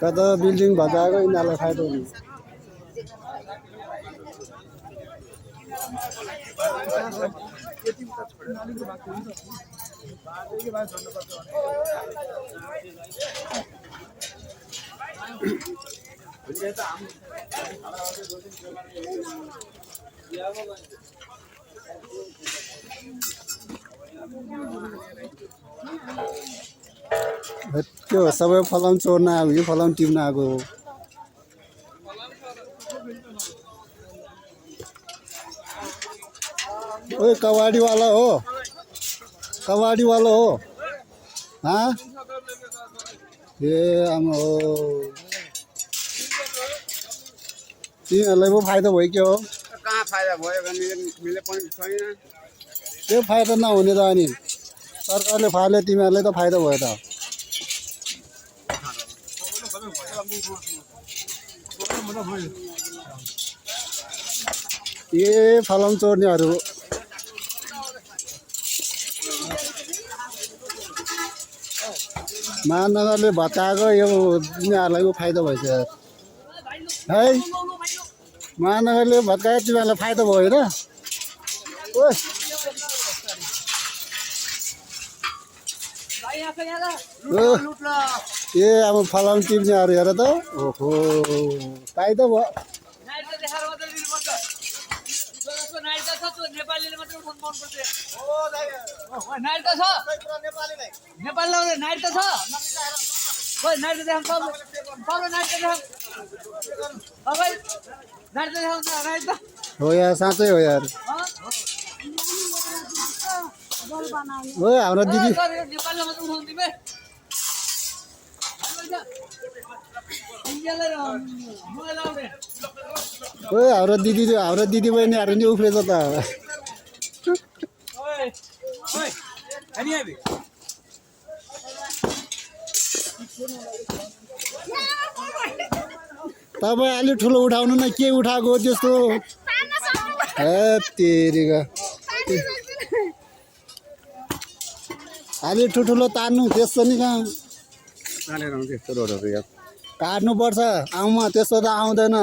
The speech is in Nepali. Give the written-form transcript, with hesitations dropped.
कता बिल्डिङ भत्काएको यिनीहरूलाई फाइदा हुने त्यो सबै फलाम चोर्न आएको कि फलाम टिप्न आएको हो ओए कबाडी वाला हो हाँ ए आमा हो तिमीहरूलाई पो फाइदा भयो के हो कहाँ फाइदा भयो मिले पनि छैन त्यो फाइदा नहुने त अनि सरकारले फाल्यो तिमीहरूलाई त फाइदा भयो त ए फलाम चोर्नेहरू महानगरले भत्काएको यो तिमीहरूलाई पो फाइदा भएछ है महानगरले भत्काएको तिमीहरूलाई फाइदा भयो होइन ए अब फलाम टिप्नेहरू हेर त ओहो फाइदा भयो हो यार साँच्चै हो यार ओ हाम्रो दिदी ओ हाम्रो दिदी बहिनीहरू नि उफ्रेछ त तपाईँ अलि ठुलो उठाउनु न के उठाएको त्यस्तो तेरिका अलि ठुल्ठुलो तान्नु त्यस्तो नि कहाँ तानेर आउँछ यस्तो रोडहरू यार काट्नुपर्छ आउमा त्यस्तो त आउँदैन